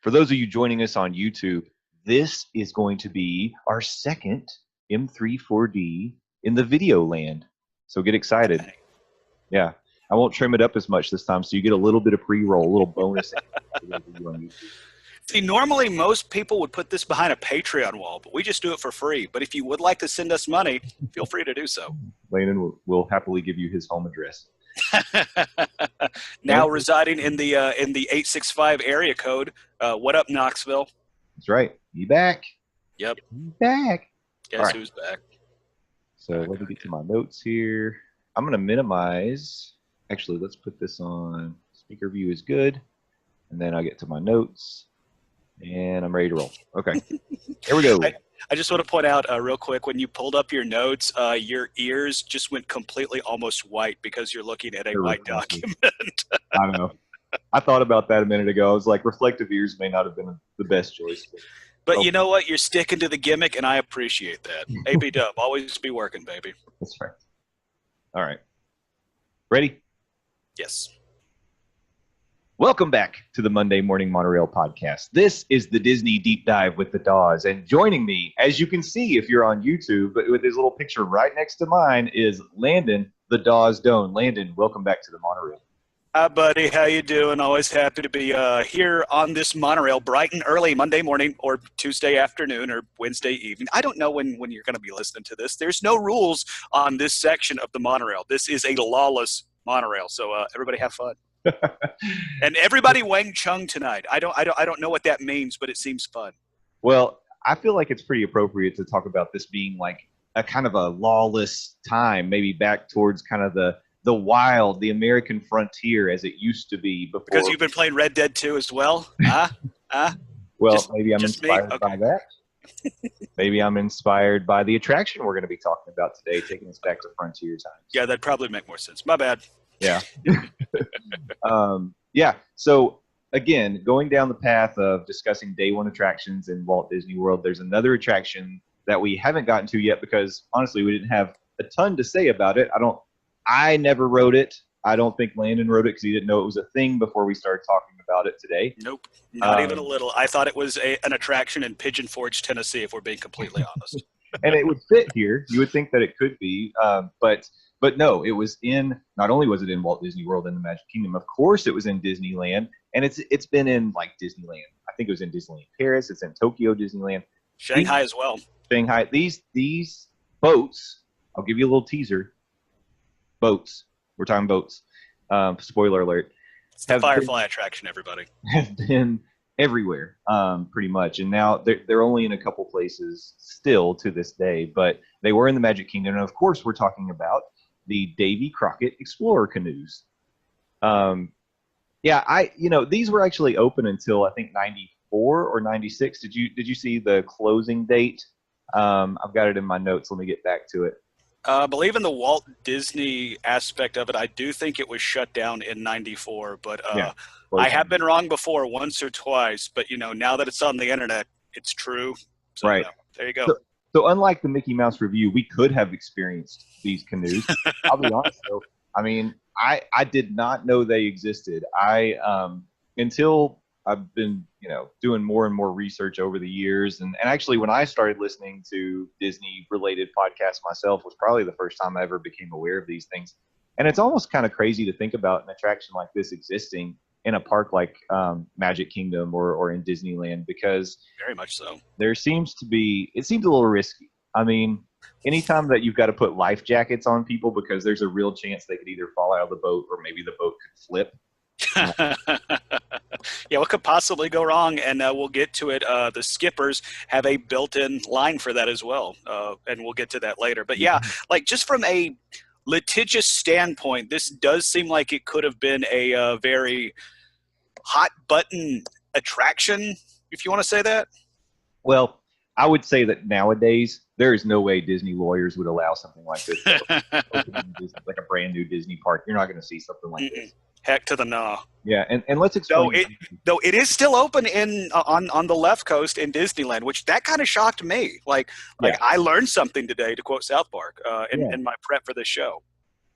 For those of you joining us on YouTube, this is going to be our second M34D in the video land. So get excited. Yeah, I won't trim it up as much this time, so you get a little bit of pre-roll, a little bonus. For those of you on YouTube. See, normally most people would put this behind a Patreon wall, but we just do it for free. But if you would like to send us money, feel free to do so. Landon will happily give you his home address. Now residing in the 865 area code. What up, Knoxville? That's right. You back? Yep. You back. Guess who's back? So let me get to my notes here. I'm going to minimize. Actually, let's put this on speaker view is good. And then I'll get to my notes. And I'm ready to roll. Okay. Here we go. I just want to point out real quick, when you pulled up your notes, your ears just went completely almost white because you're looking at a white document. I know. I thought about that a minute ago. I was like, reflective ears may not have been the best choice. But you know what? You're sticking to the gimmick, and I appreciate that. AB Dub, always be working, baby. That's right. All right. Ready? Yes. Welcome back to the Monday Morning Monorail podcast. This is the Disney Deep Dive with the Daws. And joining me, as you can see if you're on YouTube, but with his little picture right next to mine, is Landon, the Daws Doan. Landon, welcome back to the monorail. Hi, buddy. How you doing? Always happy to be here on this monorail, bright and early Monday morning or Tuesday afternoon or Wednesday evening. I don't know when you're going to be listening to this. There's no rules on this section of the monorail. This is a lawless monorail, so everybody have fun. And everybody Wang Chung tonight. I don't know what that means, but it seems fun. Well, I feel like it's pretty appropriate to talk about this being like a kind of a lawless time, maybe back towards kind of the wild, the American frontier as it used to be before. Because you've been playing Red Dead 2 as well? Well, maybe I'm inspired by that. Maybe I'm inspired by the attraction we're going to be talking about today, taking us back to frontier times. Yeah, that'd probably make more sense. My bad. Yeah. Yeah. So again, going down the path of discussing day one attractions in Walt Disney World, there's another attraction that we haven't gotten to yet because honestly, we didn't have a ton to say about it. I never wrote it. I don't think Landon wrote it because he didn't know it was a thing before we started talking about it today. Nope. Not even a little. I thought it was an attraction in Pigeon Forge, Tennessee, if we're being completely honest. And it would fit here. You would think that it could be, but no, it was not only was it in Walt Disney World in the Magic Kingdom, of course it was in Disneyland, and it's been in like Disneyland. I think it was in Disneyland Paris, it's in Tokyo Disneyland. Shanghai as well. Shanghai. These boats, I'll give you a little teaser. Boats. We're talking boats. Spoiler alert. It's the Firefly attraction, everybody. Have been everywhere, pretty much. And now they're only in a couple places still to this day, but they were in the Magic Kingdom. And of course, we're talking about the Davy Crockett Explorer canoes. Yeah, these were actually open until I think 94 or 96. Did you see the closing date? I've got it in my notes. Let me get back to it. I believe in the Walt Disney aspect of it, I do think it was shut down in 94, but I have been wrong before once or twice, but now that it's on the internet, it's true. So, right. There you go. So unlike the Mickey Mouse review, we could have experienced these canoes. I'll be honest though. I mean, I did not know they existed. Until I've been, doing more and more research over the years. And actually, when I started listening to Disney-related podcasts myself was probably the first time I ever became aware of these things. And it's almost kind of crazy to think about an attraction like this existing in a park like Magic Kingdom or in Disneyland, because very much so. It seems a little risky. I mean, anytime that you've got to put life jackets on people because there's a real chance they could either fall out of the boat or maybe the boat could flip. Yeah, what could possibly go wrong? And we'll get to it. The skippers have a built-in line for that as well, and we'll get to that later. But yeah, like just from a litigious standpoint, this does seem like it could have been a very hot-button attraction, if you want to say that. Well, I would say that nowadays there is no way Disney lawyers would allow something like this. Like a brand new Disney park, you're not going to see something like this. Heck to the nah. Yeah, and let's explain. Though it is still open on the left coast in Disneyland, which that kind of shocked me. Like I learned something today, to quote South Park, in my prep for this show.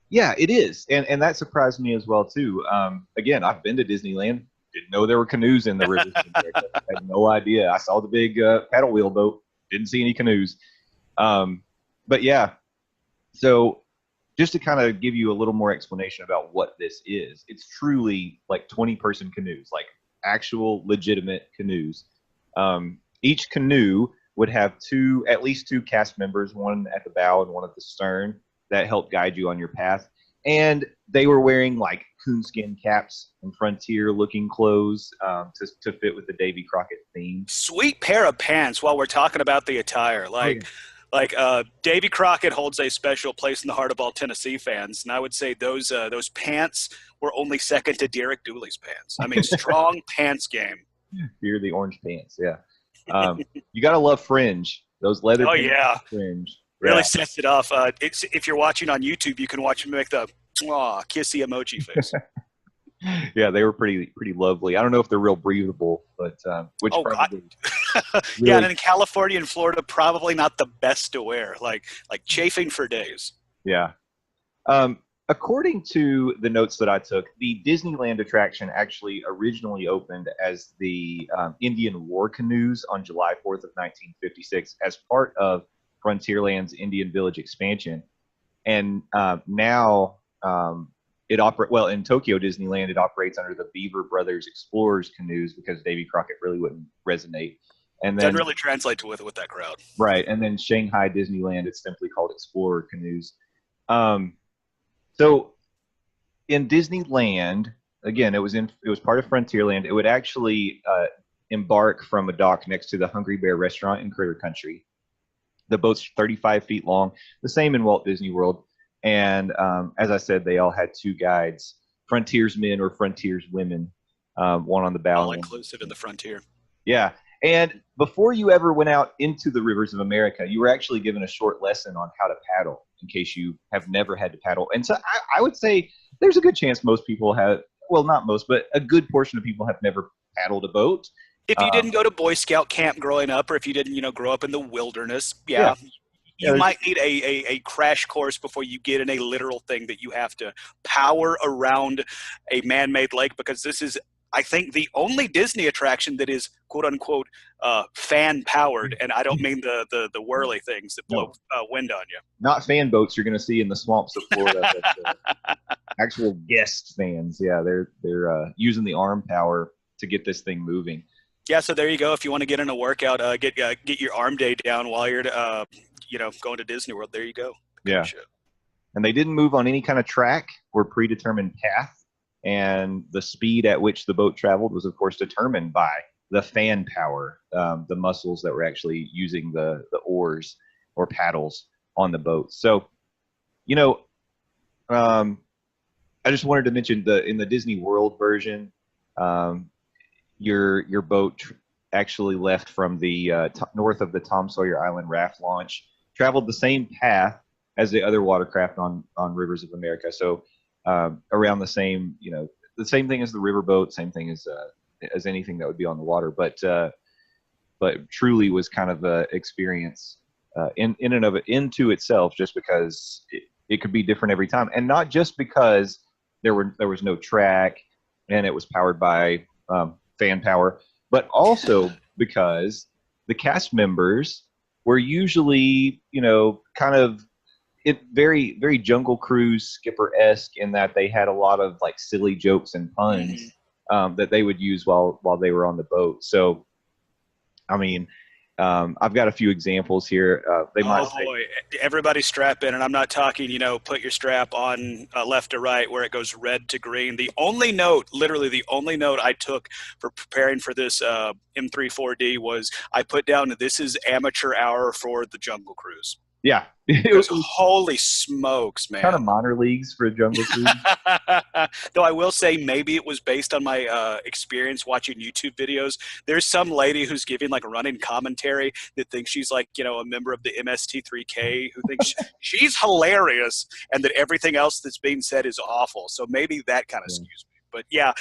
Yeah, it is, and that surprised me as well too. Again, I've been to Disneyland. Didn't know there were canoes in the rivers of America. I had no idea. I saw the big paddle wheel boat. Didn't see any canoes. But yeah, so just to kind of give you a little more explanation about what this is, it's truly like 20-person canoes, like actual legitimate canoes. Each canoe would have at least two cast members, one at the bow and one at the stern, that help guide you on your path. And they were wearing like coonskin caps and frontier-looking clothes to fit with the Davy Crockett theme. Sweet pair of pants. While we're talking about the attire, Davy Crockett holds a special place in the heart of all Tennessee fans, and I would say those pants were only second to Derek Dooley's pants. I mean, strong pants game. Fear the orange pants, yeah. You gotta love fringe. Those leather. Oh yeah, fringe really sets it off. If you're watching on YouTube, you can watch him make the kissy emoji face. Yeah, they were pretty lovely. I don't know if they're real breathable, but probably really, yeah, and in California and Florida, probably not the best to wear. Like chafing for days. Yeah. According to the notes that I took, the Disneyland attraction actually originally opened as the Indian War Canoes on July 4th of 1956 as part of Frontierland's Indian Village expansion. And now in Tokyo Disneyland, it operates under the Beaver Brothers Explorers Canoes because Davy Crockett really wouldn't resonate. And then doesn't really translate with that crowd. Right. And then Shanghai Disneyland, it's simply called Explorer Canoes. So in Disneyland, again, it was part of Frontierland. It would actually embark from a dock next to the Hungry Bear restaurant in Critter Country. The boat's 35 feet long, the same in Walt Disney World. And as I said, they all had two guides, frontiersmen or frontierswomen, one on the bow. All inclusive in the frontier. Yeah. And before you ever went out into the rivers of America, you were actually given a short lesson on how to paddle in case you have never had to paddle. And so I would say there's a good chance most people have, well, not most, but a good portion of people have never paddled a boat. If you didn't go to Boy Scout camp growing up, or if you didn't, grow up in the wilderness, you might need a crash course before you get in a literal thing that you have to power around a man-made lake, because this is, I think, the only Disney attraction that is quote unquote fan powered, and I don't mean the whirly things that blow wind on you. Not fan boats you're going to see in the swamps of Florida. But, actual guest fans, yeah, they're using the arm power to get this thing moving. Yeah, so there you go. If you want to get in a workout, get your arm day down while you're going to Disney World. There you go. Yeah, and they didn't move on any kind of track or predetermined path. And the speed at which the boat traveled was, of course, determined by the fan power, the muscles that were actually using the oars or paddles on the boat. So, I just wanted to mention in the Disney World version, your boat actually left from the north of the Tom Sawyer Island raft launch, traveled the same path as the other watercraft on Rivers of America. So around the same, the same thing as the riverboat, same thing as anything that would be on the water, but truly was kind of a experience in and of it into itself, just because it could be different every time, and not just because there was no track and it was powered by fan power, but also because the cast members were usually, kind of very, very Jungle Cruise Skipper-esque in that they had a lot of like silly jokes and puns that they would use while they were on the boat. So, I mean, I've got a few examples here. Everybody strap in, and I'm not talking, put your strap on left to right where it goes red to green. Literally the only note I took for preparing for this M34D was I put down, this is amateur hour for the Jungle Cruise. Yeah. Holy smokes, man. Kind of minor leagues for Jungle Cruise. Though I will say maybe it was based on my experience watching YouTube videos. There's some lady who's giving like a running commentary that thinks she's like, a member of the MST3K, who thinks she's hilarious and that everything else that's being said is awful. So maybe that kind of skews me. But yeah,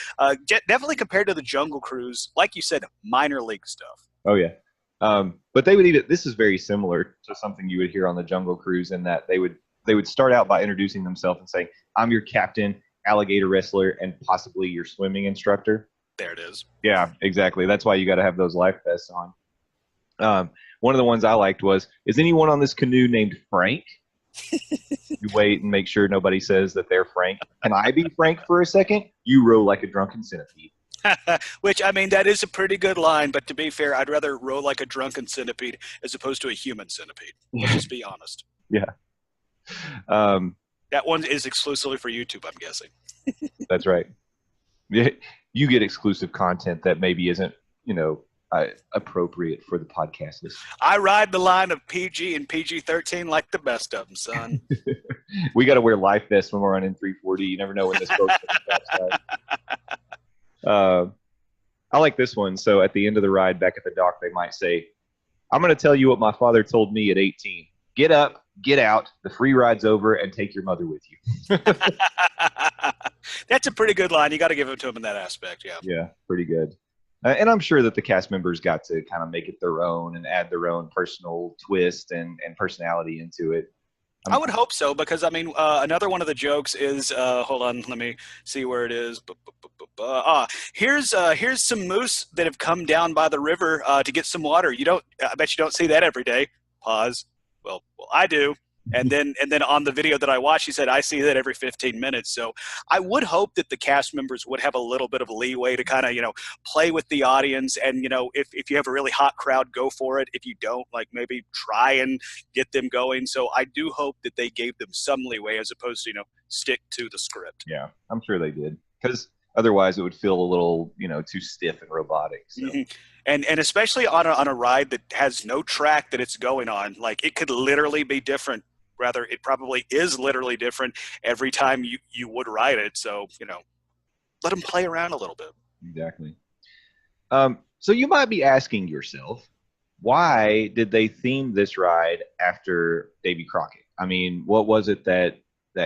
definitely compared to the Jungle Cruise, like you said, minor league stuff. Oh, yeah. But they would this is very similar to something you would hear on the Jungle Cruise, in that they would start out by introducing themselves and saying, "I'm your captain, alligator wrestler, and possibly your swimming instructor." There it is. Yeah, exactly. That's why you got to have those life vests on. One of the ones I liked was, is anyone on this canoe named Frank? You wait and make sure nobody says that they're Frank. Can I be Frank for a second? You row like a drunken centipede. Which, I mean, that is a pretty good line, but to be fair, I'd rather row like a drunken centipede as opposed to a human centipede. Let's just be honest. Yeah. That one is exclusively for YouTube, I'm guessing. That's right. You get exclusive content that maybe isn't, appropriate for the podcast list. I ride the line of PG and PG-13 like the best of them, son. We got to wear life vests when we're on M34D. You never know when this boat's going to I like this one. So at the end of the ride back at the dock, they might say, I'm going to tell you what my father told me at 18. Get up, get out, the free ride's over, and take your mother with you. That's a pretty good line. You got to give it to him in that aspect, yeah. Yeah, pretty good. And I'm sure that the cast members got to kind of make it their own and add their own personal twist and personality into it. I would hope so, because, I mean, another one of the jokes is, hold on, let me see where it is. Here's some moose that have come down by the river to get some water. I bet you don't see that every day. Pause. Well, I do. And then on the video that I watched, he said, I see that every 15 minutes. So I would hope that the cast members would have a little bit of leeway to kind of, play with the audience. And, if you have a really hot crowd, go for it. If you don't, like, maybe try and get them going. So I do hope that they gave them some leeway as opposed to, stick to the script. Yeah, I'm sure they did. Because otherwise it would feel a little, too stiff and robotic. So. Mm-hmm. And especially on a ride that has no track that it's going on, like, it could literally be different. Rather, it probably is literally different every time you would ride it. So, let them play around a little bit. Exactly. So you might be asking yourself, why did they theme this ride after Davy Crockett? I mean, what was it that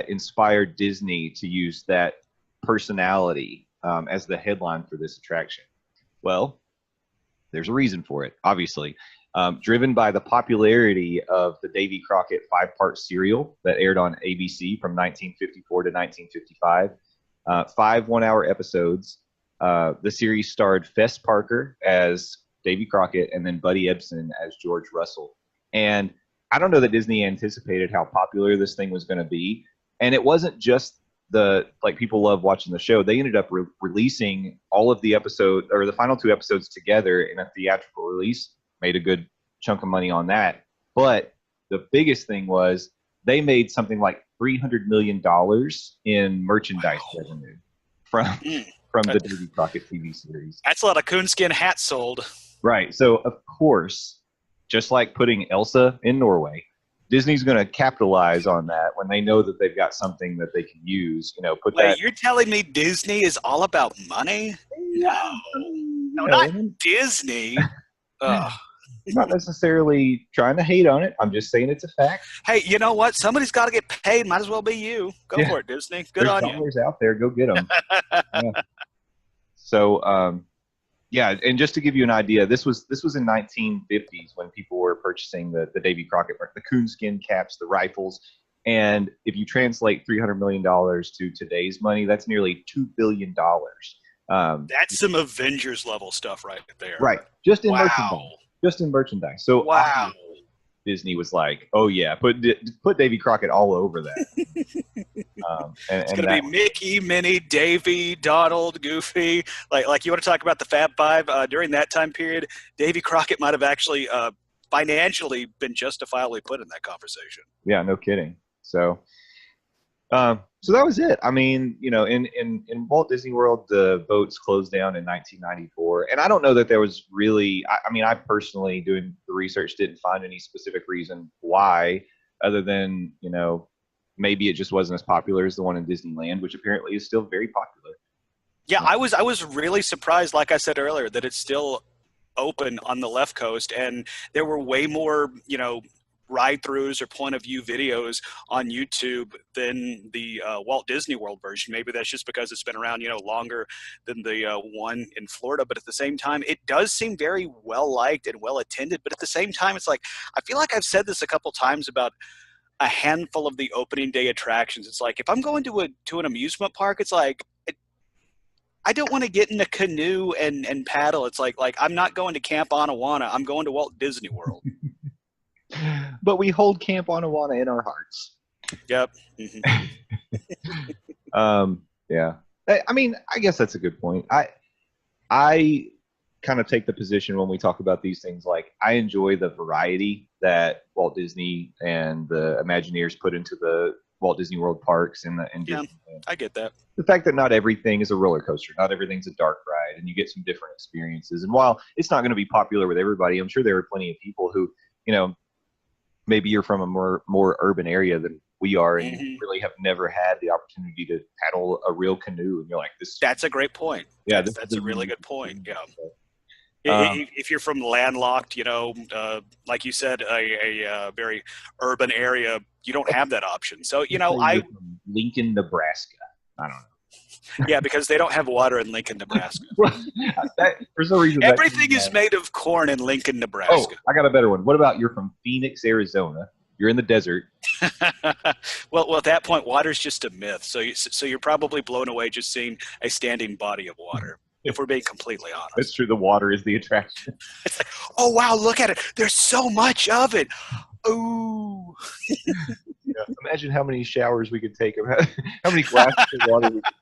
inspired Disney to use that personality as the headline for this attraction? Well, there's a reason for it, obviously. Driven by the popularity of the Davy Crockett 5-part serial that aired on ABC from 1954 to 1955. 5 one-hour episodes. The series starred Fess Parker as Davy Crockett and then Buddy Ebsen as George Russell. And I don't know that Disney anticipated how popular this thing was going to be. And it wasn't just people love watching the show. They ended up releasing all of the episodes, or the final 2 episodes together in a theatrical release. Made a good chunk of money on that. But the biggest thing was they made something like $300 million in merchandise revenue from the Davy Crockett TV series. That's a lot of coonskin hats sold. Right. So, of course, just like putting Elsa in Norway, Disney's going to capitalize on that when they know that they've got something that they can use. Wait, you're telling me Disney is all about money? No, not Disney. Ugh. I'm not necessarily trying to hate on it. I'm just saying it's a fact. Hey, you know what? Somebody's got to get paid. Might as well be you. Go for it, Disney. Good on you. There's dollars out there. Go get them. Yeah. So, and just to give you an idea, this was in 1950s when people were purchasing the Davy Crockett, the coonskin caps, the rifles. And if you translate $300 million to today's money, that's nearly $2 billion. That's some Avengers level stuff right there. Right. Just in merchandise. Just in merchandise. So wow. Disney was like, "Oh yeah, put Davy Crockett all over that." It's going to be Mickey, Minnie, Davy, Donald, Goofy. Like you want to talk about the Fab Five? During that time period, Davy Crockett might have actually financially been justifiably put in that conversation. Yeah, no kidding. So that was it. I mean, in Walt Disney World, the boats closed down in 1994. And I don't know that there was really, I personally, doing the research, didn't find any specific reason why, other than, maybe it just wasn't as popular as the one in Disneyland, which apparently is still very popular. Yeah, I was really surprised, like I said earlier, that it's still open on the left coast. And there were way more, ride-throughs or point-of-view videos on YouTube than the Walt Disney World version. Maybe that's just because it's been around, longer than the one in Florida. But at the same time, it does seem very well-liked and well-attended. But at the same time, it's like, I feel like I've said this a couple times about a handful of the opening day attractions. It's like, if I'm going to an amusement park, it's like, I don't want to get in a canoe and paddle. It's like I'm not going to Camp Anawana. I'm going to Walt Disney World. But we hold Camp Anawana in our hearts. Yep. Yeah. I mean, I guess that's a good point. I kind of take the position when we talk about these things, like I enjoy the variety that Walt Disney and the Imagineers put into the Walt Disney World parks and Yeah, Disneyland. I get that. The fact that not everything is a roller coaster, not everything's a dark ride, and you get some different experiences. And while it's not going to be popular with everybody, I'm sure there are plenty of people who, maybe you're from a more urban area than we are, and you really have never had the opportunity to paddle a real canoe, and you're like, this. That's a great point. Yeah, that's a really good point. Yeah. Um, If you're from landlocked, like you said, a very urban area, you don't have that option. So, you're from Lincoln, Nebraska. I don't know. Yeah, because they don't have water in Lincoln, Nebraska. For some reason, everything is made of corn in Lincoln, Nebraska. Oh, I got a better one. What about you're from Phoenix, Arizona? You're in the desert. Well, at that point, water's just a myth. So you're probably blown away just seeing a standing body of water. If we're being completely honest, it's true. The water is the attraction. It's like, oh wow, look at it. There's so much of it. Ooh. Imagine how many showers we could take. How many glasses of water we could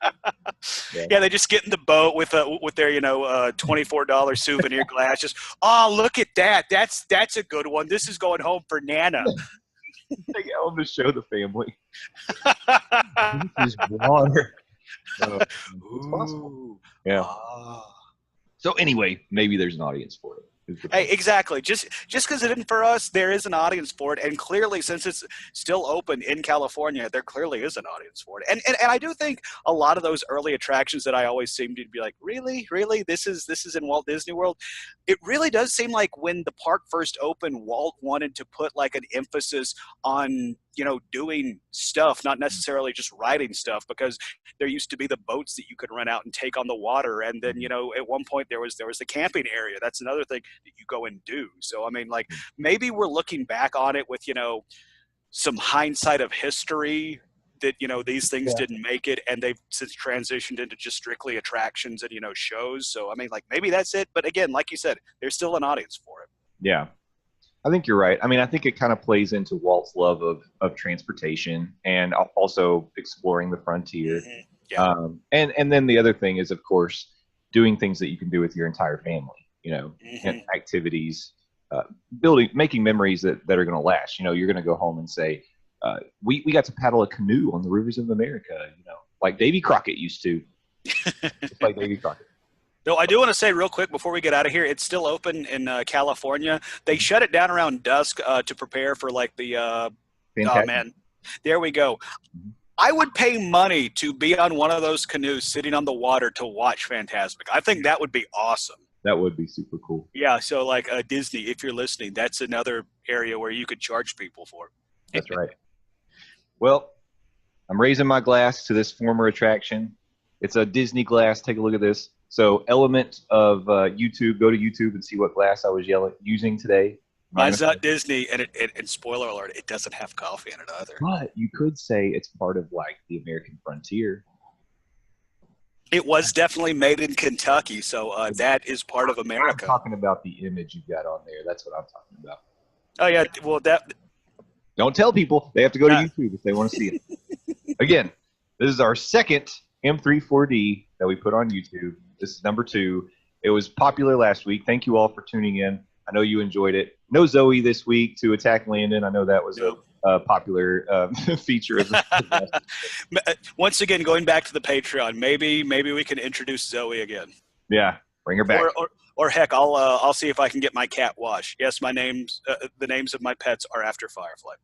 take. Yeah, they just get in the boat with their $24 souvenir glass. Just look at that. That's a good one. This is going home for Nana. Take Ellen to show the family. This is water. It's possible. Yeah. So anyway, maybe there's an audience for it. Hey, exactly. Just because it isn't for us, there is an audience for it, and clearly, since it's still open in California, there clearly is an audience for it. And I do think a lot of those early attractions that I always seem to be like, really, this is in Walt Disney World. It really does seem like when the park first opened, Walt wanted to put like an emphasis on doing stuff, not necessarily just riding stuff, because there used to be the boats that you could rent out and take on the water. And then, at one point there was the camping area. That's another thing that you go and do. So, I mean, like maybe we're looking back on it with, some hindsight of history that, these things didn't make it, and they've since transitioned into just strictly attractions and, shows. So, I mean, like maybe that's it. But again, like you said, there's still an audience for it. Yeah. I think you're right. I mean, I think it kind of plays into Walt's love of transportation and also exploring the frontier. Mm-hmm. Yeah. And then the other thing is, of course, doing things that you can do with your entire family, and activities, making memories that are going to last. You're going to go home and say, we got to paddle a canoe on the rivers of America, like Davy Crockett used to. Just like Davy Crockett. No, I do want to say real quick before we get out of here, it's still open in California. They shut it down around dusk to prepare for like the oh man, there we go. I would pay money to be on one of those canoes sitting on the water to watch Fantasmic. I think that would be awesome. That would be super cool. Yeah, so like Disney, if you're listening, that's another area where you could charge people for. That's right. Well, I'm raising my glass to this former attraction. It's a Disney glass. Take a look at this. So element of YouTube, go to YouTube and see what glass I was using today. Mine's not Disney, and spoiler alert, it doesn't have coffee in it either. But you could say it's part of like the American frontier. It was definitely made in Kentucky, so that is part of America. I'm talking about the image you got on there. That's what I'm talking about. Oh yeah, well that. Don't tell people. They have to go to YouTube if they want to see it. Again, this is our second M34D that we put on YouTube. This is number 2. It was popular last week. Thank you all for tuning in. I know you enjoyed it. No Zoe this week to attack Landon. I know that was a popular feature of the Once again, going back to the Patreon, maybe we can introduce Zoe again. Yeah, bring her back. Or heck, I'll see if I can get my cat washed. Yes, the names of my pets are after Firefly.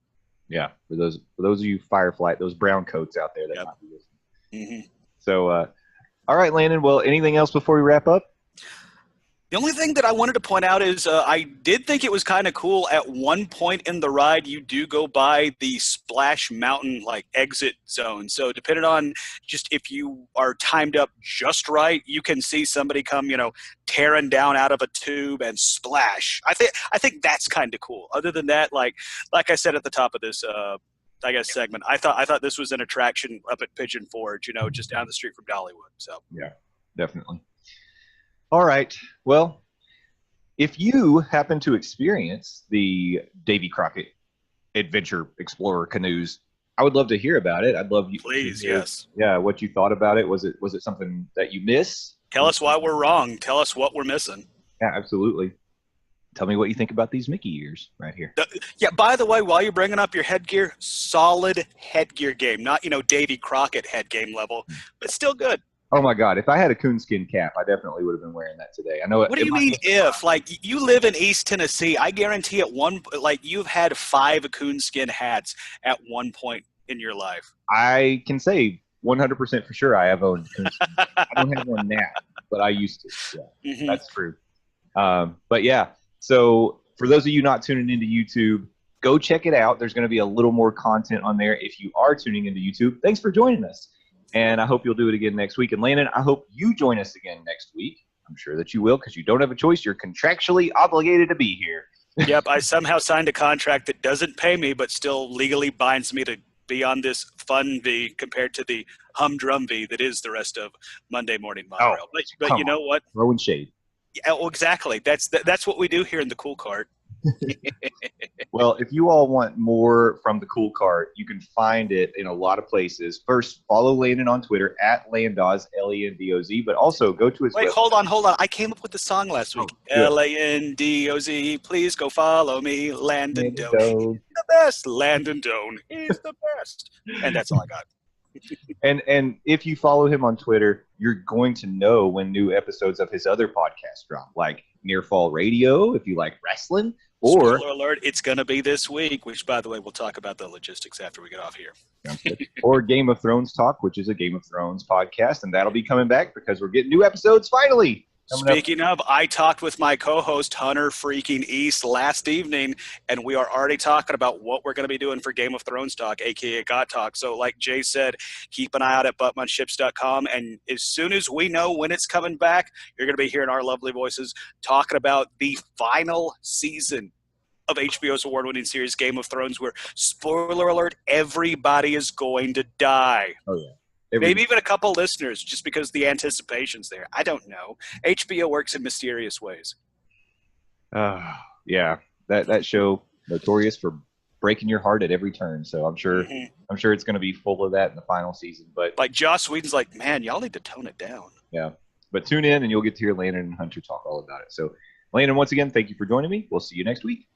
Yeah, for those of you Firefly, those brown coats out there that might be listening. Mm-hmm. So. All right, Landon. Well, anything else before we wrap up? The only thing that I wanted to point out is I did think it was kind of cool. At one point in the ride, you do go by the Splash Mountain like exit zone. So depending on just if you are timed up just right, you can see somebody come, tearing down out of a tube and splash. I think that's kind of cool. Other than that, like I said at the top of this segment, I thought this was an attraction up at Pigeon Forge, just down the street from Dollywood. So yeah, Definitely. All right. Well, if you happen to experience the Davy Crockett Adventure Explorer canoes, I would love to hear about it. I'd love you to Please, hear, yes. yeah, what you thought about it. Was it something that you miss? Tell us why we're wrong. Tell us what we're missing. Yeah, absolutely. Tell me what you think about these Mickey ears right here. Yeah, by the way, while you're bringing up your headgear, solid headgear game. Not, Davy Crockett head game level, but still good. Oh my God! If I had a coonskin cap, I definitely would have been wearing that today. I know What do you mean if? Like, you live in East Tennessee. I guarantee you've had 5 coonskin hats at one point in your life. I can say 100% for sure I have owned coonskin. I don't have one now, but I used to. Yeah, that's true. But yeah, so for those of you not tuning into YouTube, go check it out. There's going to be a little more content on there. If you are tuning into YouTube, thanks for joining us. And I hope you'll do it again next week. And Landon, I hope you join us again next week. I'm sure that you will, because you don't have a choice. You're contractually obligated to be here. Yep, I somehow signed a contract that doesn't pay me, but still legally binds me to be on this fun V compared to the humdrum V that is the rest of Monday Morning Monorail. But you know what? Throwing shade. Yeah, well, exactly. That's what we do here in the Cool Cart. Well, if you all want more from the Cool Cart, you can find it in a lot of places. First, follow Landon on Twitter at Landoz, L-E-N-D-O-Z, but also go to his Wait, website. hold on. I came up with the song last week. Landoz, please go follow me. Landon Doan. He's the best. Landon Doan. He's the best. And that's all I got. And if you follow him on Twitter, you're going to know when new episodes of his other podcasts drop, like Near Fall Radio, if you like wrestling, or spoiler alert, it's going to be this week, which, by the way, we'll talk about the logistics after we get off here. or Game of Thrones Talk, which is a Game of Thrones podcast, and that'll be coming back because we're getting new episodes finally. Speaking of, I talked with my co-host Hunter freaking East last evening, and we are already talking about what we're going to be doing for Game of Thrones Talk, aka God Talk. So like Jay said, keep an eye out at buttmunships.com, and as soon as we know when it's coming back, you're going to be hearing our lovely voices talking about the final season of HBO's award-winning series Game of Thrones, where, spoiler alert, everybody is going to die. Oh, yeah. Maybe even a couple listeners, just because the anticipation's there. I don't know. HBO works in mysterious ways. Yeah, that show, notorious for breaking your heart at every turn. So I'm sure it's going to be full of that in the final season. But like Joss Whedon's like, man, y'all need to tone it down. Yeah, but tune in and you'll get to hear Landon and Hunter talk all about it. So Landon, once again, thank you for joining me. We'll see you next week.